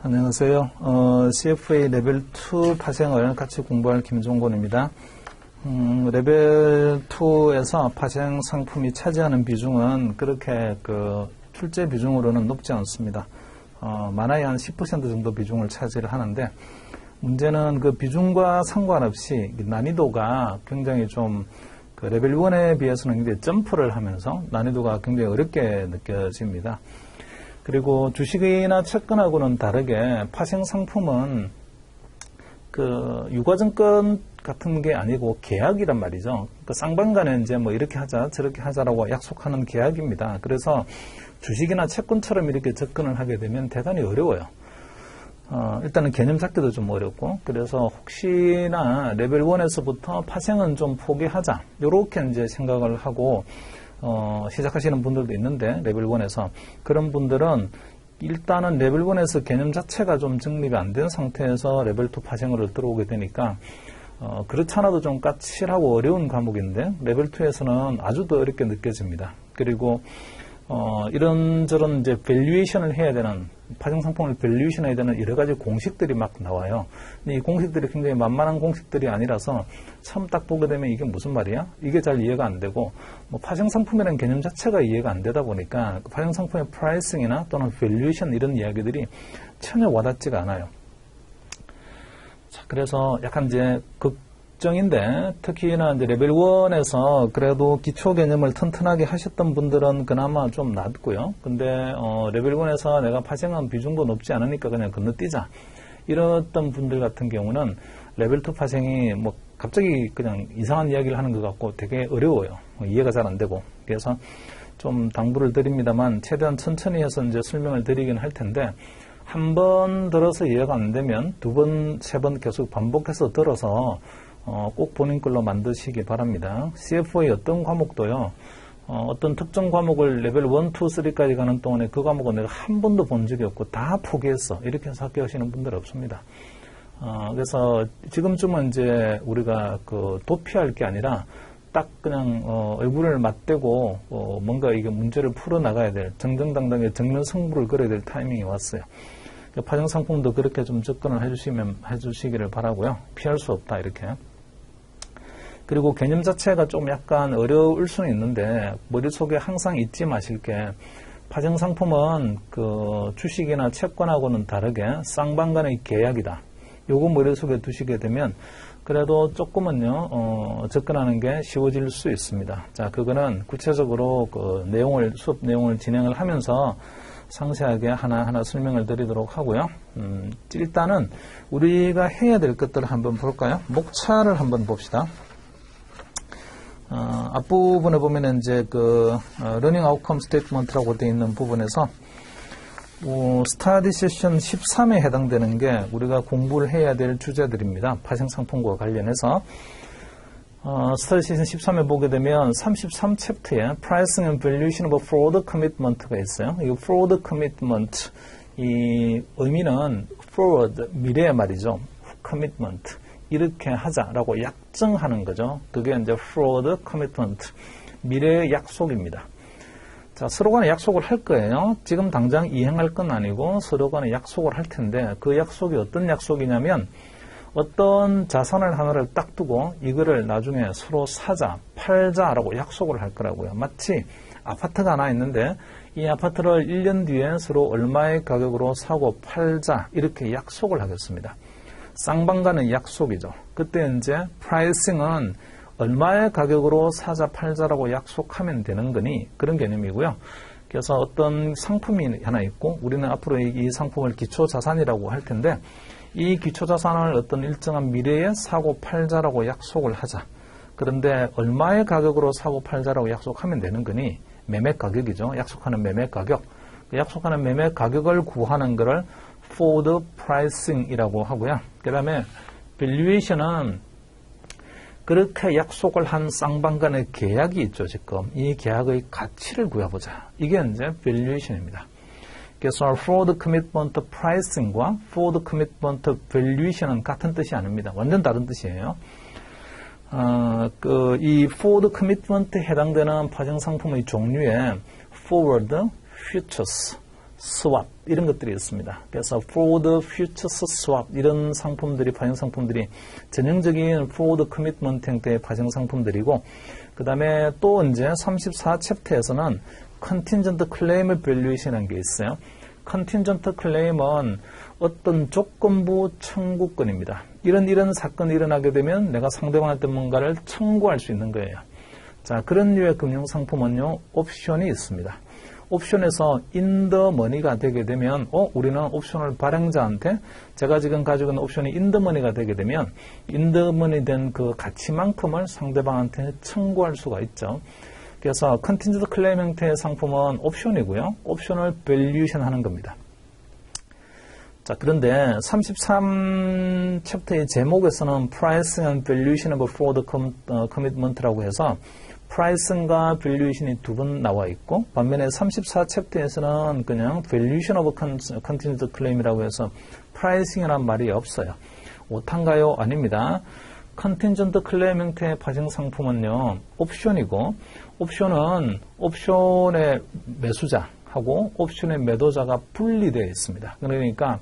안녕하세요. CFA 레벨 2 파생을 같이 공부할 김종곤입니다. 레벨 2에서 파생 상품이 차지하는 비중은 그렇게 출제 비중으로는 높지 않습니다. 많아야 한 10% 정도 비중을 차지를 하는데, 문제는 그 비중과 상관없이 난이도가 굉장히 좀 레벨 1에 비해서는 굉장히 점프를 하면서 난이도가 굉장히 어렵게 느껴집니다. 그리고 주식이나 채권하고는 다르게 파생 상품은 유가증권 같은 게 아니고 계약이란 말이죠. 쌍방간에 이제 뭐 이렇게 하자 저렇게 하자라고 약속하는 계약입니다. 그래서 주식이나 채권처럼 이렇게 접근을 하게 되면 대단히 어려워요. 일단은 개념 잡기도 좀 어렵고, 그래서 혹시나 레벨 1에서부터 파생은 좀 포기하자 이렇게 이제 생각을 하고 시작하시는 분들도 있는데, 레벨 1에서 그런 분들은 일단은 레벨 1에서 개념 자체가 좀 정리가 안 된 상태에서 레벨 2 파생으로 들어오게 되니까 그렇지 않아도 좀 까칠하고 어려운 과목인데, 레벨 2에서는 아주 더 어렵게 느껴집니다. 그리고 이런저런 이제 밸류에이션을 해야 되는, 파생 상품을 밸류에이션 해야 되는 여러 가지 공식들이 막 나와요. 근데 이 공식들이 굉장히 만만한 공식들이 아니라서 처음 딱 보게 되면 이게 무슨 말이야? 이게 잘 이해가 안 되고, 파생 상품이라는 개념 자체가 이해가 안 되다 보니까 파생 상품의 프라이싱이나 또는 밸류에이션 이런 이야기들이 전혀 와닿지가 않아요. 자, 그래서 약간 이제 걱정인데, 특히나 이제 레벨 1에서 그래도 기초 개념을 튼튼하게 하셨던 분들은 그나마 좀 낫고요. 근데 레벨 1에서 내가 파생한 비중도 높지 않으니까 그냥 건너뛰자 이랬던 분들 같은 경우는 레벨 2 파생이 갑자기 그냥 이상한 이야기를 하는 것 같고 되게 어려워요. 이해가 잘 안 되고. 그래서 좀 당부를 드립니다만 최대한 천천히 해서 이제 설명을 드리긴 할 텐데, 한 번 들어서 이해가 안 되면 두 번, 세 번 계속 반복해서 들어서 꼭 본인 걸로 만드시기 바랍니다. CFA 어떤 과목도요, 어떤 특정 과목을 레벨 1, 2, 3까지 가는 동안에 그 과목은 내가 한 번도 본 적이 없고 다 포기했어 이렇게 해서 합격하시는 분들 없습니다. 그래서 지금쯤은 이제 우리가 도피할 게 아니라 딱 그냥 얼굴을 맞대고 뭔가 이게 문제를 풀어나가야 될, 정정당당하게 정면 승부를 걸어야 될 타이밍이 왔어요. 파생 상품도 그렇게 좀 접근을 해주시기를 바라고요. 피할 수 없다 이렇게. 그리고 개념 자체가 좀 약간 어려울 수는 있는데, 머릿속에 항상 잊지 마실 게, 파생 상품은 주식이나 채권하고는 다르게 쌍방간의 계약이다. 요거 머릿속에 두시게 되면 그래도 조금은요 접근하는 게 쉬워질 수 있습니다. 자, 그거는 구체적으로 수업 내용을 진행을 하면서 상세하게 하나하나 설명을 드리도록 하고요. 일단은 우리가 해야 될 것들을 한번 볼까요? 목차를 한번 봅시다. 앞부분에 보면은 이제 러닝 아웃컴 스테이트먼트라고 되어 있는 부분에서 스타디 세션 13에 해당되는 게 우리가 공부를 해야 될 주제들입니다. 파생 상품과 관련해서 스타디 세션 13에 보게 되면 33챕터에 Pricing and Valuation of Forward Commitment가 있어요. 이 Forward Commitment, 이 의미는 Forward, 미래의 말이죠. Commitment, 이렇게 하자라고 약정하는 거죠. 그게 이제 Forward Commitment, 미래의 약속입니다. 자, 서로 간에 약속을 할 거예요. 지금 당장 이행할 건 아니고 서로 간에 약속을 할 텐데, 그 약속이 어떤 약속이냐면, 어떤 자산을 하나를 딱 두고 이거를 나중에 서로 사자, 팔자라고 약속을 할 거라고요. 마치 아파트가 하나 있는데 이 아파트를 1년 뒤에 서로 얼마의 가격으로 사고 팔자 이렇게 약속을 하겠습니다. 쌍방간의 약속이죠. 그때 이제 프라이싱은 얼마의 가격으로 사자 팔자라고 약속하면 되는 거니, 그런 개념이고요. 그래서 어떤 상품이 하나 있고 우리는 앞으로 이 상품을 기초자산이라고 할 텐데, 이 기초자산을 어떤 일정한 미래에 사고 팔자라고 약속을 하자. 그런데 얼마의 가격으로 사고 팔자라고 약속하면 되는 거니, 매매 가격이죠. 약속하는 매매 가격. 약속하는 매매 가격을 구하는 것을 forward pricing이라고 하고요. 그 다음에 valuation은 그렇게 약속을 한 쌍방간의 계약이 있죠. 지금 이 계약의 가치를 구해보자. 이게 이제 valuation입니다. 그래서 forward commitment pricing과 forward commitment valuation은 같은 뜻이 아닙니다. 완전 다른 뜻이에요. 이 forward commitment에 해당되는 파생 상품의 종류에 forward, futures, swap 이런 것들이 있습니다. 그래서 forward futures swap 이런 상품들이 파생 상품들이 전형적인 forward commitment 형태의 파생 상품들이고 그 다음에 또 이제 34챕터에서는 contingent claim valuation이라는 게 있어요. contingent claim은 어떤 조건부 청구권입니다. 이런 사건이 일어나게 되면 내가 상대방한테 뭔가를 청구할 수 있는 거예요. 자, 그런 류의 금융상품은요, 옵션이 있습니다. 옵션에서 in the money가 되게 되면, 우리는 옵션을 발행자한테 제가 지금 가지고 있는 옵션이 in the money가 되게 되면, in the money 된 그 가치만큼을 상대방한테 청구할 수가 있죠. 그래서 contingent claim 형태의 상품은 옵션이고요. 옵션을 valuation 하는 겁니다. 자, 그런데 33 챕터의 제목에서는 Pricing and Valuation of Forward Commitment라고 해서 Pricing과 Valuation이 두 번 나와 있고 반면에 34 챕터에서는 그냥 Valuation of Contingent Claim이라고 해서 Pricing이라는 말이 없어요. 오탄가요? 아닙니다. Contingent Claim 형태의 파생 상품은요, 옵션이고 옵션은 옵션의 매수자 하고 옵션의 매도자가 분리되어 있습니다. 그러니까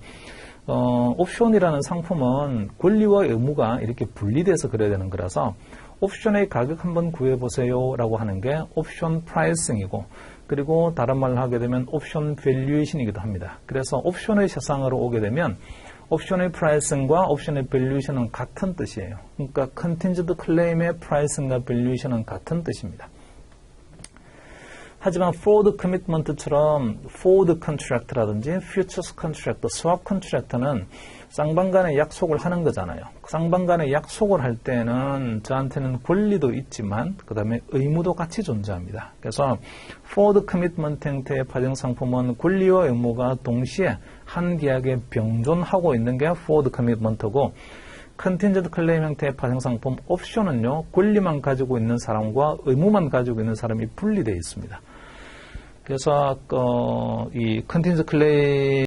옵션이라는 상품은 권리와 의무가 이렇게 분리돼서 그래야 되는 거라서 옵션의 가격 한번 구해보세요 라고 하는 게 옵션 프라이싱이고 그리고 다른 말로 하게 되면 옵션 밸류에이션이기도 합니다. 그래서 옵션의 세상으로 오게 되면 옵션의 프라이싱과 옵션의 밸류에이션은 같은 뜻이에요. 그러니까 컨틴전트 클레임의 프라이싱과 밸류에이션은 같은 뜻입니다. 하지만 forward commitment처럼 forward contract라든지 futures contract, swap contract는 쌍방간에 약속을 하는 거잖아요. 쌍방간에 약속을 할 때는 저한테는 권리도 있지만 그 다음에 의무도 같이 존재합니다. 그래서 forward commitment 형태의 파생 상품은 권리와 의무가 동시에 한 계약에 병존하고 있는 게 forward commitment고 컨틴전트 클레임 형태의 파생 상품 옵션은요, 권리만 가지고 있는 사람과 의무만 가지고 있는 사람이 분리되어 있습니다. 그래서 이 컨틴전트 클레임